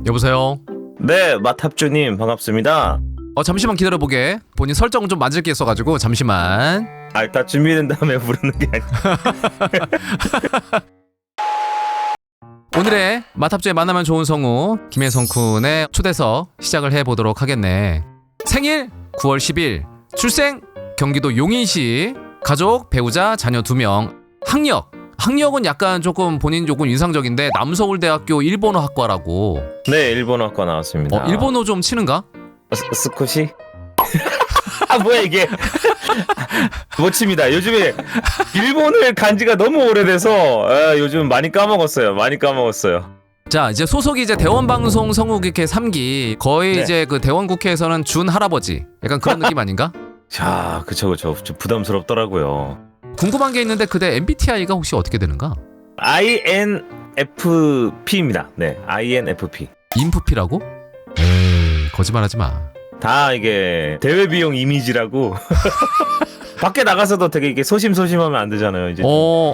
여보세요? 네, 마탑주님 반갑습니다. 잠시만 기다려보게. 본인 설정 좀 맞을 게 있어가지고 잠시만. 일단 준비된 다음에 부르는 게 아니라. 오늘의 마탑주에 만나면 좋은 성우 김혜성쿤의 초대석 시작을 해보도록 하겠네. 생일 9월 10일, 출생 경기도 용인시, 가족 배우자 자녀 2명, 학력은 약간 조금 본인 조금 인상적인데 남서울대학교 일본어학과라고. 네, 일본어학과 나왔습니다. 일본어 좀 치는가? 스쿠시? 뭐야 이게? 못 칩니다. 요즘에 일본을 간 지가 너무 오래돼서 요즘 많이 까먹었어요. 자, 이제 소속이 이제 대원방송 성우국회 3기, 거의 네. 이제 그 대원국회에서는 준 할아버지, 약간 그런 느낌 아닌가? 자, 그쵸. 좀 부담스럽더라고요. 궁금한 게 있는데 그대 MBTI가 혹시 어떻게 되는가? INFP입니다. 네, INFP. 인프피라고? 에이, 거짓말하지 마. 다 이게 대외 비용 이미지라고. 밖에 나가서도 되게 이게 소심하면 안 되잖아요. 이제.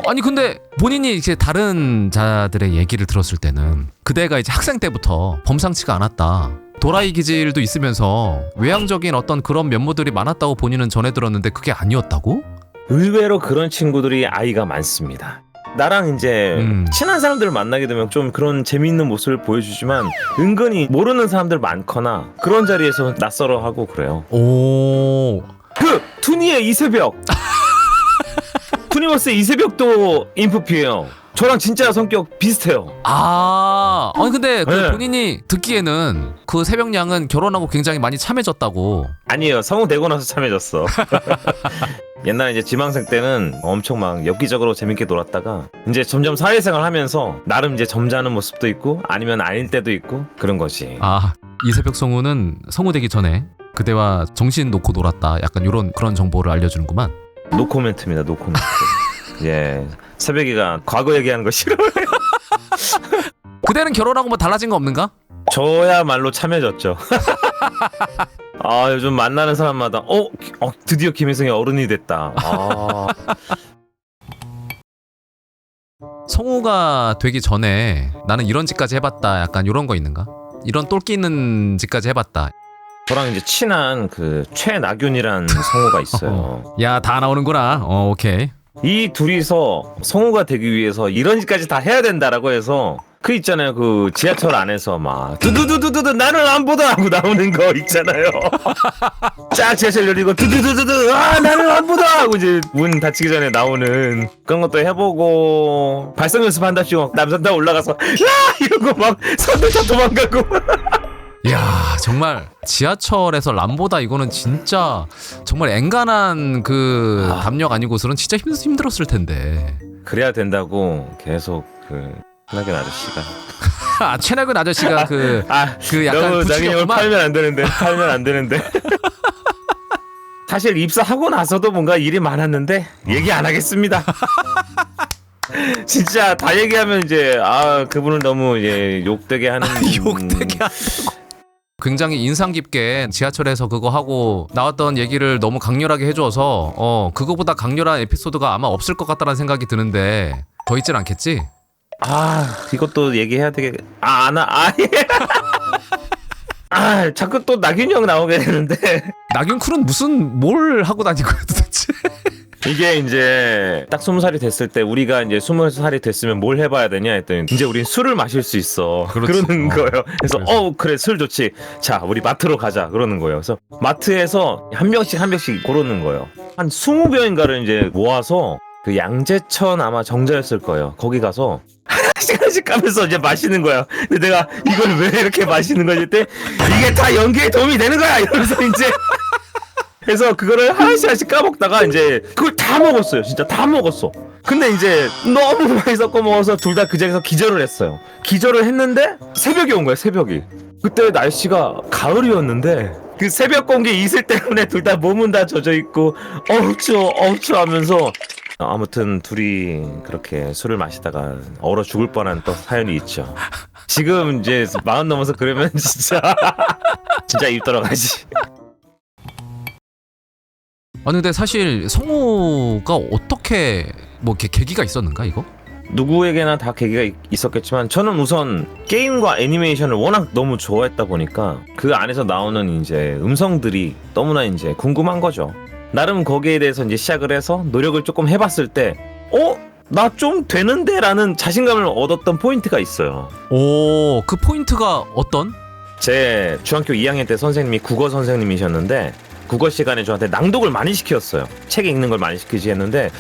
아니 근데 본인이 이제 다른 자들의 얘기를 들었을 때는 그대가 이제 학생 때부터 범상치가 않았다, 도라이 기질도 있으면서 외향적인 어떤 그런 면모들이 많았다고 본인은 전해 들었는데 그게 아니었다고? 의외로 그런 친구들이 아이가 많습니다. 나랑 이제 친한 사람들을 만나게 되면 좀 그런 재미있는 모습을 보여주지만 은근히 모르는 사람들 많거나 그런 자리에서 낯설어하고 그래요. 오, 투니의 이세벽. 투니버스의 이세벽도 인프피예요. 저랑 진짜 성격 비슷해요. 아니 근데 그 네. 본인이 듣기에는 그 새벽양은 결혼하고 굉장히 많이 참해졌다고. 아니에요. 성우 되고 나서 참해졌어. 옛날에 이제 지망생 때는 엄청 막 엽기적으로 재밌게 놀았다가 이제 점점 사회생활 하면서 나름 이제 점잖은 모습도 있고 아니면 아닐 때도 있고 그런 거지. 이새벽 성우는 성우 되기 전에 그대와 정신 놓고 놀았다, 약간 요런 그런 정보를 알려주는구만. 노코멘트입니다. 노코멘트. 예, 새벽이가 과거 얘기하는 거 싫어요. 그대는 결혼하고 뭐 달라진 거 없는가? 저야말로 참해졌죠. 요즘 만나는 사람마다 드디어 김혜성이 어른이 됐다. 성우가 되기 전에 나는 이런 짓까지 해봤다, 약간 요런 거 있는가? 이런 똘끼 있는 짓까지 해봤다. 저랑 이제 친한 그 최나균이란 성우가 있어요. 야, 다 나오는구나. 오케이. 이 둘이서 성우가 되기 위해서 이런 짓까지 다 해야 된다라고 해서 그 있잖아요. 그 지하철 안에서 막 두두두두두 나는 안 보다 하고 나오는 거 있잖아요. 쫙 지하철 열리고 두두두두두 나는 안 보다 하고 이제 문 닫히기 전에 나오는 그런 것도 해보고 발성 연습한답시고 남산타 올라가서 이러고 막 선대차 도망가고. 이야, 정말 지하철에서 람보다 이거는 진짜 정말 앵간한 그 담력 아니고서는 진짜 힘들었을 텐데. 그래야 된다고 계속 그 최나균 아저씨가 최나균 아저씨가 그 약간 너무 나균형을 부추겼구만. 팔면 안 되는데 사실 입사하고 나서도 뭔가 일이 많았는데 얘기 안 하겠습니다. 진짜 다 얘기하면 이제 그분을 너무 욕되게 하는 욕되게 하는 거. 굉장히 인상 깊게 지하철에서 그거 하고 나왔던 얘기를 너무 강렬하게 해줘서 그거보다 강렬한 에피소드가 아마 없을 것 같다는 생각이 드는데 더 있진 않겠지? 이것도 얘기해야 되게 자꾸 또 나균이 형 나오게 되는데 나균쿨은 뭘 하고 다닌 거야 도대체? 이게 이제 딱 20살이 됐을 때 우리가 이제 20살이 됐으면 뭘 해봐야 되냐 했더니 이제 우린 술을 마실 수 있어. 그렇지. 그러는 거예요. 그래서 그래 술 좋지. 자 우리 마트로 가자 그러는 거예요. 그래서 마트에서 한 병씩 고르는 거예요. 한 20병인가를 이제 모아서 그 양재천 아마 정자였을 거예요. 거기 가서 하나씩 까면서 이제 마시는 거야. 근데 내가 이걸 왜 이렇게 마시는 거지 때 이게 다 연기에 도움이 되는 거야 이러면서 이제 그래서 그거를 하나씩 까먹다가 이제 그걸 다 먹었어요. 진짜 다 먹었어. 근데 이제 너무 많이 섞어 먹어서 둘 다 그 자리에서 기절을 했어요. 기절을 했는데 새벽이 온 거야. 새벽이. 그때 날씨가 가을이었는데 그 새벽 공기 이슬 때문에 둘 다 몸은 다 젖어 있고 어우 추워 하면서 아무튼 둘이 그렇게 술을 마시다가 얼어 죽을 뻔한 또 사연이 있죠. 지금 이제 40 넘어서 그러면 진짜 입 돌아가지. 근데 사실 성우가 어떻게 뭐 이렇게 계기가 있었는가 이거? 누구에게나 다 계기가 있었겠지만 저는 우선 게임과 애니메이션을 워낙 너무 좋아했다 보니까 그 안에서 나오는 이제 음성들이 너무나 이제 궁금한 거죠. 나름 거기에 대해서 이제 시작을 해서 노력을 조금 해봤을 때 나 좀 되는데? 라는 자신감을 얻었던 포인트가 있어요. 오, 그 포인트가 어떤? 제 중학교 2학년 때 선생님이 국어 선생님이셨는데 국어 시간에 저한테 낭독을 많이 시켰어요. 책 읽는 걸 많이 시키지 했는데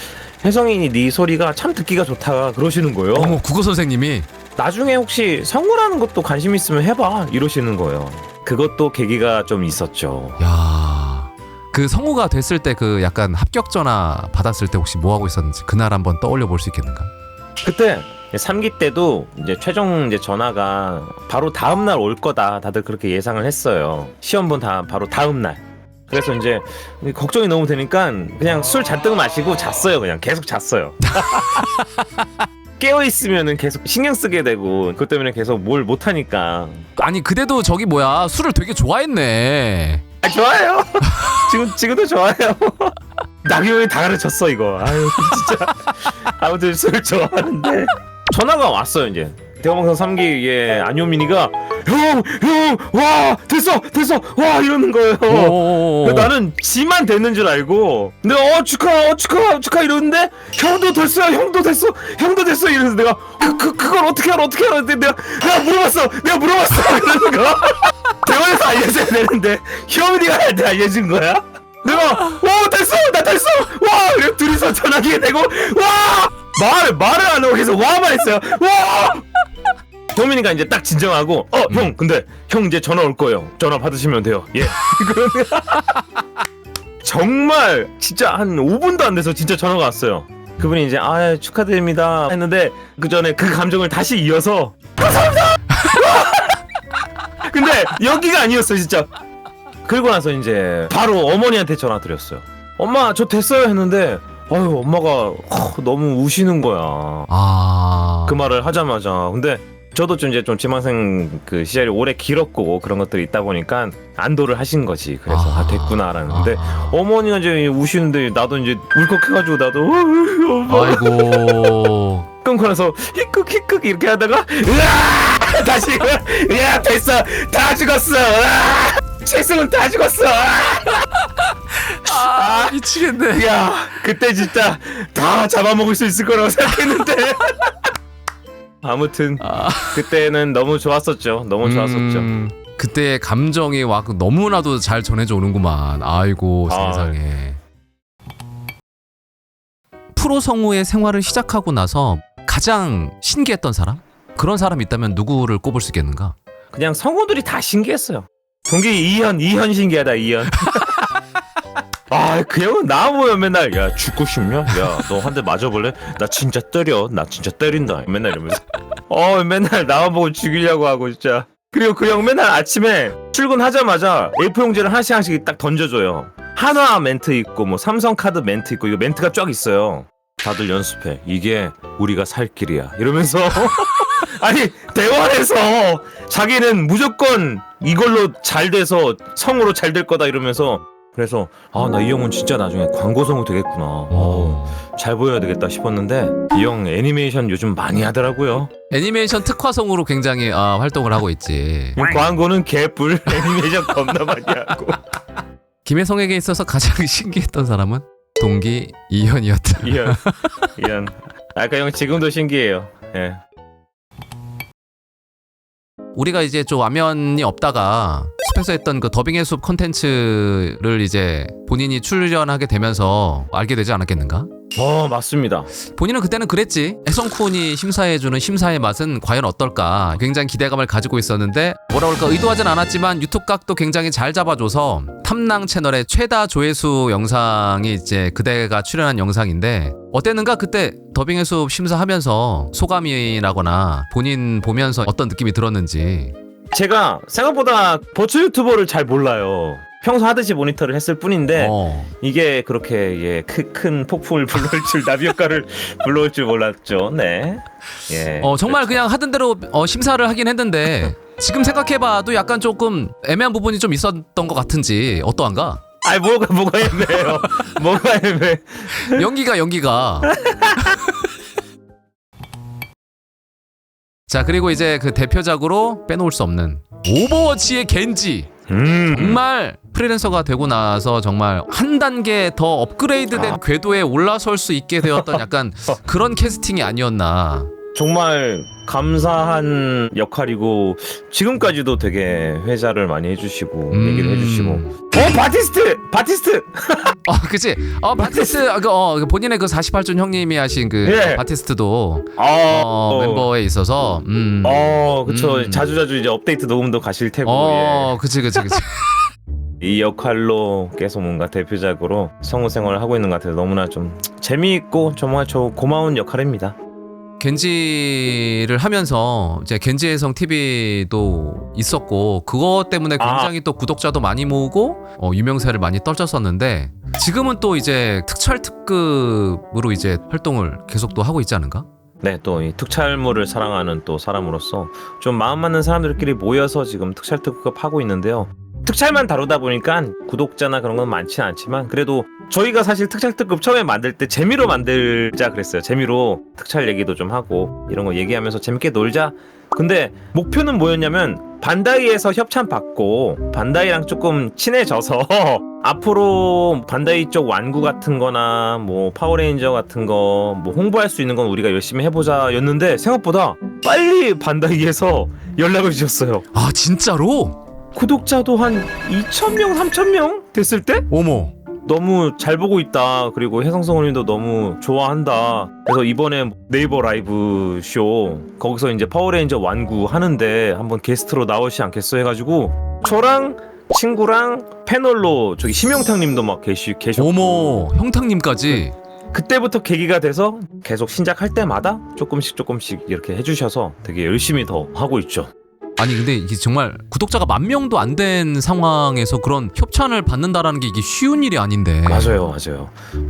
혜성이 네 소리가 참 듣기가 좋다 그러시는 거예요. 어머, 국어 선생님이. 나중에 혹시 성우라는 것도 관심 있으면 해봐 이러시는 거예요. 그것도 계기가 좀 있었죠. 야, 그 성우가 됐을 때 그 약간 합격 전화 받았을 때 혹시 뭐 하고 있었는지 그날 한번 떠올려 볼 수 있겠는가? 그때 3기 때도 이제 최종 이제 전화가 바로 다음 날 올 거다 다들 그렇게 예상을 했어요. 시험 본 바로 다음 날. 그래서 이제 걱정이 너무 되니까 그냥 술 잔뜩 마시고 잤어요. 그냥 계속 잤어요. 깨어 있으면은 계속 신경 쓰게 되고 그것 때문에 계속 뭘 못 하니까. 아니 그때도 저기 뭐야 술을 되게 좋아했네. 아, 좋아요. 지금도 좋아요. 나경이 다 가르쳤어 이거. 아유 진짜. 아무튼 술 좋아하는데 전화가 왔어요 이제. 대화방송 3기에 안효민이가 형 와 됐어 와 이러는 거예요. 나는 지만 됐는 줄 알고 근데 축하 이러는데 형도 됐어 이러면서 내가 그걸 어떻게 알아 내가 물어봤어 이러는 거. 대화에서 알려줘야 되는데 효민이가 나한테 알려준 거야. 내가 됐어 와 이렇게 둘이서 전화기에 대고 와 말을 안 하고 계속 와만 했어요. 와 효민이가 이제 딱 진정하고 형 근데 형 이제 전화 올 거예요. 전화 받으시면 돼요. 예. 정말 진짜 한 5분도 안 돼서 진짜 전화가 왔어요. 그분이 이제 축하드립니다 했는데 그 전에 그 감정을 다시 이어서 감사합니다. 근데 여기가 아니었어 진짜. 그리고 나서 이제 바로 어머니한테 전화 드렸어요. 엄마 저 됐어요 했는데 엄마가 너무 우시는 거야. 그 말을 하자마자. 근데 저도 좀 이제 좀 지망생 그 시절이 오래 길었고 그런 것들이 있다 보니까 안도를 하신 거지. 그래서 됐구나라는. 근데 어머니가 이제 우시는데 나도 이제 울컥해가지고 나도 아이고. 끊고 나서 히끗 이렇게 하다가 으아 다시 으아 됐어 다 죽었어 칠승은 다 죽었어. 미치겠네. 야 그때 진짜 다 잡아먹을 수 있을 거라고 생각했는데. 아무튼 그때는 너무 좋았었죠. 그때의 감정이 너무나도 잘 전해져 오는구만. 아이고 세상에. 프로 성우의 생활을 시작하고 나서 가장 신기했던 사람? 그런 사람이 있다면 누구를 꼽을 수 있겠는가? 그냥 성우들이 다 신기했어요. 동기 이현 신기하다 이현. 그 형은 나 보면 맨날 야 죽고 싶냐? 야 너 한 대 맞아볼래? 나 진짜 때린다 맨날 이러면서 맨날 나만 보고 죽이려고 하고 진짜. 그리고 그 형 맨날 아침에 출근하자마자 A4 용지를 하나씩 딱 던져줘요. 한화 멘트 있고 뭐 삼성카드 멘트 있고 이거 멘트가 쫙 있어요. 다들 연습해. 이게 우리가 살 길이야 이러면서 아니 대화에서 자기는 무조건 이걸로 잘 돼서 성우로 잘 될 거다 이러면서. 그래서 나 이 형은 진짜 나중에 광고 성우 되겠구나. 잘 보여야 되겠다 싶었는데 이 형 애니메이션 요즘 많이 하더라고요. 애니메이션 특화 성우로 굉장히 활동을 하고 있지. 광고는 개뿔 애니메이션 겁나 많이 하고. 김혜성에게 있어서 가장 신기했던 사람은 동기 이현이었다. 이현. 아까 형 지금도 신기해요. 예. 우리가 이제 좀 와면이 없다가 숲에서 했던 그 더빙의 숲 콘텐츠를 이제 본인이 출연하게 되면서 알게 되지 않았겠는가? 맞습니다. 본인은 그때는 그랬지. 혜성쿤이 심사해주는 심사의 맛은 과연 어떨까 굉장히 기대감을 가지고 있었는데 뭐라 그럴까 의도하진 않았지만 유튜브 각도 굉장히 잘 잡아줘서 탐낭 채널의 최다 조회수 영상이 이제 그대가 출연한 영상인데 어땠는가? 그때 더빙의 숲 심사하면서 소감이라거나 본인 보면서 어떤 느낌이 들었는지. 제가 생각보다 버추 유튜버를 잘 몰라요. 평소 하듯이 모니터를 했을 뿐인데 이게 그렇게 큰 폭풍을 불러올 줄 나비 효과를 불러올 줄 몰랐죠. 네. 정말 그냥 하던 대로 심사를 하긴 했는데 지금 생각해봐도 약간 조금 애매한 부분이 좀 있었던 것 같은지 어떠한가? 뭐가 애매해요. 뭐가 애매? 연기가 자, 그리고 이제 그 대표작으로 빼놓을 수 없는 오버워치의 겐지. 정말 프리랜서가 되고 나서 정말 한 단계 더 업그레이드된 궤도에 올라설 수 있게 되었던 약간 그런 캐스팅이 아니었나. 정말 감사한 역할이고 지금까지도 되게 회자를 많이 해주시고 얘기를 해주시고 바티스트 그치. 바티스트 그 본인의 그 48준 형님이 하신 그 예. 바티스트도 멤버에 있어서 그쵸. 자주자주 이제 업데이트 녹음도 가실 테고 그치. 이 역할로 계속 뭔가 대표작으로 성우 생활을 하고 있는 것 같아서 너무나 좀 재미있고 정말 고마운 역할입니다. 겐지를 하면서 이제 겐지의 성 TV도 있었고 그것 때문에 굉장히 또 구독자도 많이 모으고 유명세를 많이 떨쳤었는데 지금은 또 이제 특촬 특급으로 이제 활동을 계속 또 하고 있지 않은가? 네, 또 이 특촬물을 사랑하는 또 사람으로서 좀 마음 맞는 사람들끼리 모여서 지금 특촬 특급 하고 있는데요. 특촬만 다루다 보니까 구독자나 그런 건 많지는 않지만 그래도 저희가 사실 특촬 특급 처음에 만들 때 재미로 만들자 그랬어요. 재미로 특촬 얘기도 좀 하고 이런 거 얘기하면서 재밌게 놀자. 근데 목표는 뭐였냐면 반다이에서 협찬 받고 반다이랑 조금 친해져서 앞으로 반다이 쪽 완구 같은 거나 뭐 파워레인저 같은 거 뭐 홍보할 수 있는 건 우리가 열심히 해보자 였는데 생각보다 빨리 반다이에서 연락을 주셨어요. 아, 진짜로? 구독자도 한 2,000명, 3,000명 됐을 때? 어머. 너무 잘 보고 있다. 그리고 혜성성우님도 너무 좋아한다. 그래서 이번에 네이버 라이브 쇼 거기서 이제 파워레인저 완구 하는데 한번 게스트로 나오시 않겠어 해가지고 저랑 친구랑 패널로 저기 심영탁님도 막 계셨고. 어머, 형탁님까지. 그때부터 계기가 돼서 계속 신작할 때마다 조금씩 이렇게 해주셔서 되게 열심히 더 하고 있죠. 아니 근데 이게 정말 구독자가 10,000명도 안 된 상황에서 그런 협찬을 받는다라는 게 이게 쉬운 일이 아닌데. 맞아요.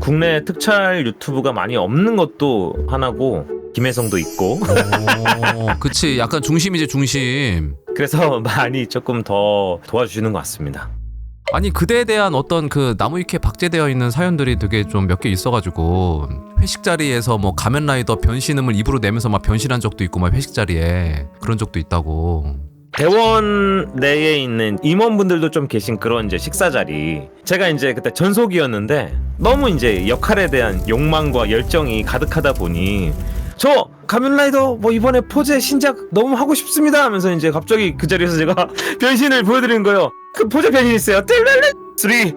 국내 특촬 유튜브가 많이 없는 것도 하나고 김혜성도 있고. 그치. 약간 중심이지 중심. 그래서 많이 조금 더 도와주시는 것 같습니다. 아니 그대에 대한 어떤 그 나무위키에 박제되어 있는 사연들이 되게 좀 몇 개 있어가지고 회식 자리에서 뭐 가면라이더 변신음을 입으로 내면서 막 변신한 적도 있고 막 회식 자리에 그런 적도 있다고. 대원 내에 있는 임원분들도 좀 계신 그런 이제 식사 자리. 제가 이제 그때 전속이었는데 너무 이제 역할에 대한 욕망과 열정이 가득하다 보니 저 가면라이더 뭐 이번에 포제 신작 너무 하고 싶습니다 하면서 이제 갑자기 그 자리에서 제가 변신을 보여드리는 거예요. 그 포제 변신 있어요. 3, 2, 1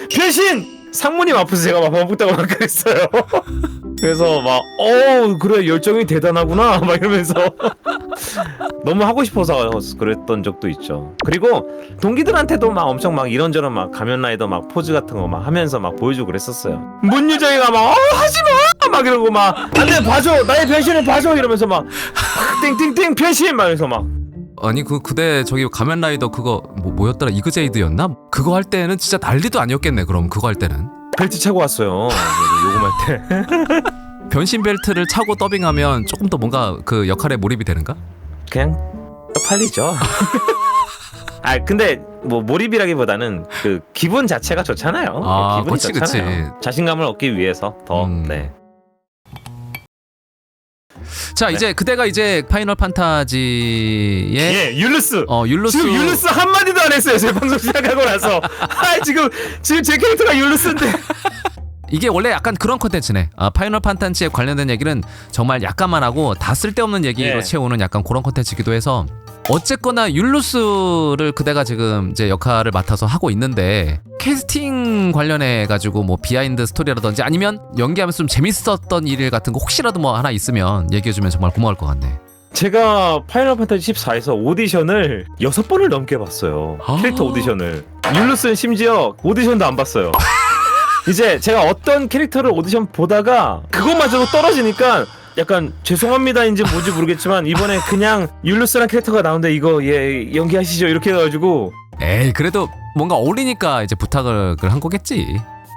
변신! 상무님 앞에서 제가 막 반복다고 막 그랬어요. 그래서 막 그래 열정이 대단하구나 막 이러면서 너무 하고 싶어서 그랬던 적도 있죠. 그리고 동기들한테도 막 엄청 막 이런저런 막 가면라이더 막 포즈 같은 거 막 하면서 막 보여주고 그랬었어요. 문유정이가 막 하지마 막 이러고 막 안돼 봐줘 나의 변신을 봐줘 이러면서 막 띵띵띵 변신 막 이러면서 막. 아니 그대 저기 가면라이더 그거 뭐였더라 이그제이드였나? 그거 할 때는 진짜 난리도 아니었겠네. 그럼 그거 할 때는 벨트 차고 왔어요. 녹음할 때. 변신 벨트를 차고 더빙하면 조금 더 뭔가 그 역할에 몰입이 되는가? 그냥 쪽팔리죠. 근데 뭐 몰입이라기보다는 그 기분 자체가 좋잖아요. 기분이 좋잖아요. 자신감을 얻기 위해서 더. 네. 자, 이제 그대가 이제 파이널 판타지의 율루스. 율루스. 지금 율루스 한 마디도 안 했어요. 제 방송 시작하고 나서. 지금 제 캐릭터가 율루스인데. 이게 원래 약간 그런 컨텐츠네. 파이널 판타지에 관련된 얘기는 정말 약간만 하고 다 쓸데없는 얘기로 채우는 약간 그런 컨텐츠이기도 해서 어쨌거나 율루스를 그대가 지금 이제 역할을 맡아서 하고 있는데 캐스팅 관련해 가지고 뭐 비하인드 스토리라든지 아니면 연기하면서 좀 재밌었던 일 같은 거 혹시라도 뭐 하나 있으면 얘기해주면 정말 고마울 것 같네. 제가 파이널 판타지 14에서 오디션을 6번을 넘게 봤어요. 캐릭터 오디션을. 율루스는 심지어 오디션도 안 봤어요. 이제 제가 어떤 캐릭터를 오디션 보다가 그것마저도 떨어지니까 약간 죄송합니다인지 뭔지 모르겠지만 이번에 그냥 율루스란 캐릭터가 나오는데 이거 연기하시죠 이렇게 해가지고. 에이 그래도 뭔가 어울리니까 이제 부탁을 한 거겠지.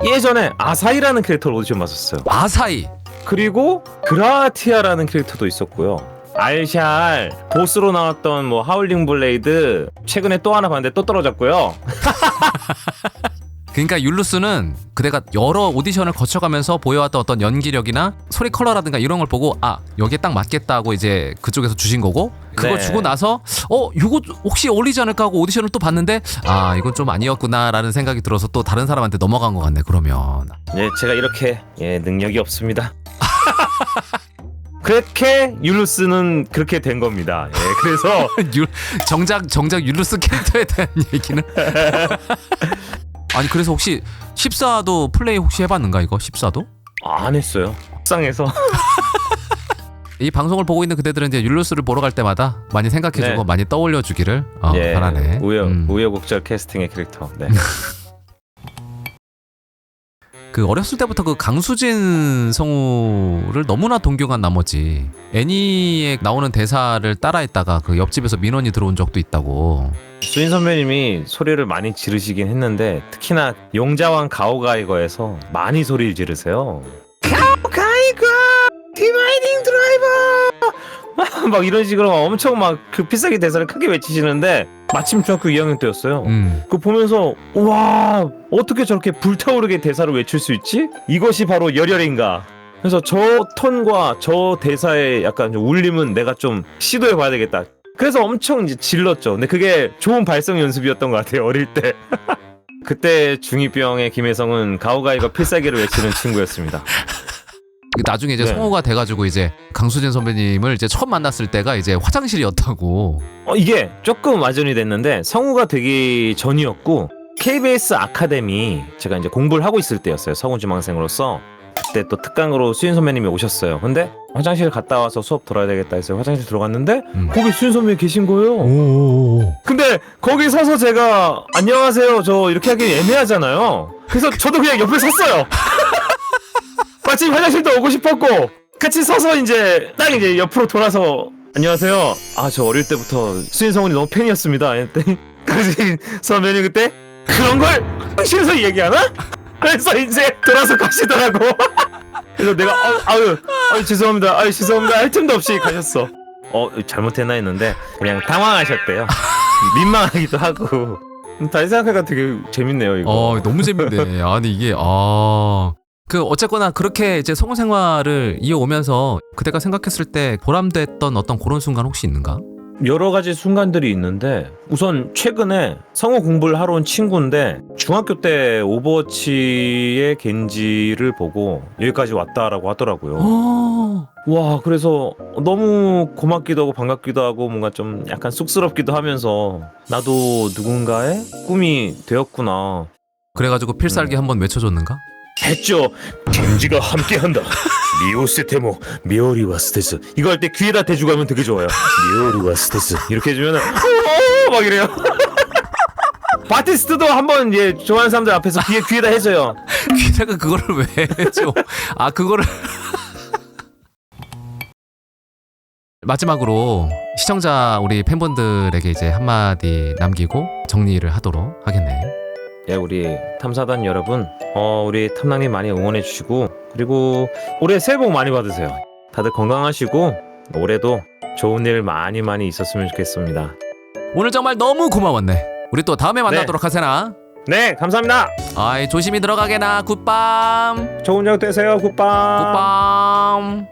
예전에 아사히라는 캐릭터를 오디션 봤었어요. 아사히. 그리고 그라티아라는 캐릭터도 있었고요. 알샬 보스로 나왔던 뭐 하울링 블레이드 최근에 또 하나 봤는데 또 떨어졌고요. 그러니까 율루스는 그대가 여러 오디션을 거쳐가면서 보여왔던 어떤 연기력이나 소리 컬러라든가 이런 걸 보고 아 여기에 딱 맞겠다 하고 이제 그쪽에서 주신 거고 그거 네. 주고 나서 이거 혹시 어울리지 않을까 하고 오디션을 또 봤는데 아 이건 좀 아니었구나라는 생각이 들어서 또 다른 사람한테 넘어간 것 같네. 그러면 예, 제가 이렇게 능력이 없습니다. 그렇게 율루스는 그렇게 된 겁니다. 예, 그래서 정작 율루스 캐릭터에 대한 얘기는 아니 그래서 혹시 14도 플레이 혹시 해봤는가 이거 14도? 안 했어요. 속상해서. 이 방송을 보고 있는 그대들은 이제 율루스를 보러 갈 때마다 많이 생각해주고 네. 많이 떠올려주기를 예, 바라네. 우여곡절 캐스팅의 캐릭터. 네. 그 어렸을 때부터 그 강수진 성우를 너무나 동경한 나머지 애니에 나오는 대사를 따라했다가 그 옆집에서 민원이 들어온 적도 있다고. 수인 선배님이 소리를 많이 지르시긴 했는데 특히나 용자왕 가오가이거에서 많이 소리를 지르세요. 가오가이거 디바이딩 드라이버 막 이런 식으로 엄청 막 그 필살기 대사를 크게 외치시는데 마침 중학교 2학년 때였어요. 그거 보면서 와 어떻게 저렇게 불타오르게 대사를 외칠 수 있지? 이것이 바로 열혈인가. 그래서 저 톤과 저 대사의 약간 좀 울림은 내가 좀 시도해봐야 되겠다. 그래서 엄청 이제 질렀죠. 근데 그게 좋은 발성 연습이었던 것 같아요. 어릴 때. 그때 중2병의 김혜성은 가오가이가 필살기를 외치는 친구였습니다. 나중에 이제 네. 성우가 돼가지고 이제 강수진 선배님을 이제 처음 만났을 때가 이제 화장실이었다고. 이게 조금 와전이 됐는데 성우가 되기 전이었고 KBS 아카데미 제가 이제 공부를 하고 있을 때였어요. 성우 지망생으로서. 그때 또 특강으로 수인 선배님이 오셨어요. 근데 화장실 갔다 와서 수업 들어야 되겠다 해서 화장실 들어갔는데 거기 수인 선배님 계신 거예요. 근데 거기 서서 제가 안녕하세요 저 이렇게 하기 애매하잖아요. 그래서 저도 그냥 옆에 섰어요. 마침 화장실도 오고 싶었고 같이 서서 이제 딱 이제 옆으로 돌아서 안녕하세요. 아 저 어릴 때부터 수인 성훈이 너무 팬이었습니다. 했더니 강수진 선배님 그때 그런 걸 화장실에서 얘기하나? 그래서 이제 돌아서 가시더라고. 그래서 내가 아유 죄송합니다. 아유 죄송합니다. 할 틈도 없이 가셨어. 잘못했나 했는데 그냥 당황하셨대요. 민망하기도 하고. 다시 생각해가 되게 재밌네요 이거. 너무 재밌네. 아니 이게 그 어쨌거나 그렇게 이제 성우 생활을 이어오면서 그대가 생각했을 때 보람됐던 어떤 그런 순간 혹시 있는가? 여러 가지 순간들이 있는데 우선 최근에 성우 공부를 하러 온 친구인데 중학교 때 오버워치의 겐지를 보고 여기까지 왔다라고 하더라고요. 와 그래서 너무 고맙기도 하고 반갑기도 하고 뭔가 좀 약간 쑥스럽기도 하면서 나도 누군가의 꿈이 되었구나. 그래가지고 필살기 한번 외쳐줬는가? 했죠. 겐지가 함께한다. 미오세테모 미오리와 스테스 이거 할 때 귀에다 대주고 하면 되게 좋아요. 미오리와 스테스 이렇게 해주면은 막 이래요. 바티스트도 한번 이제 좋아하는 사람들 앞에서 귀에다 해줘요. 귀에다가 그거를 왜 해줘? 그거를 마지막으로 시청자 우리 팬분들에게 이제 한마디 남기고 정리를 하도록 하겠네. 예, 우리 탐사단 여러분, 우리 탐낭님 많이 응원해 주시고 그리고 올해 새해 복 많이 받으세요. 다들 건강하시고 올해도 좋은 일 많이 있었으면 좋겠습니다. 오늘 정말 너무 고마웠네. 우리 또 다음에 만나도록 하세나. 네, 감사합니다. 조심히 들어가게나. 굿밤. 좋은 저녁 되세요. 굿밤. 굿밤.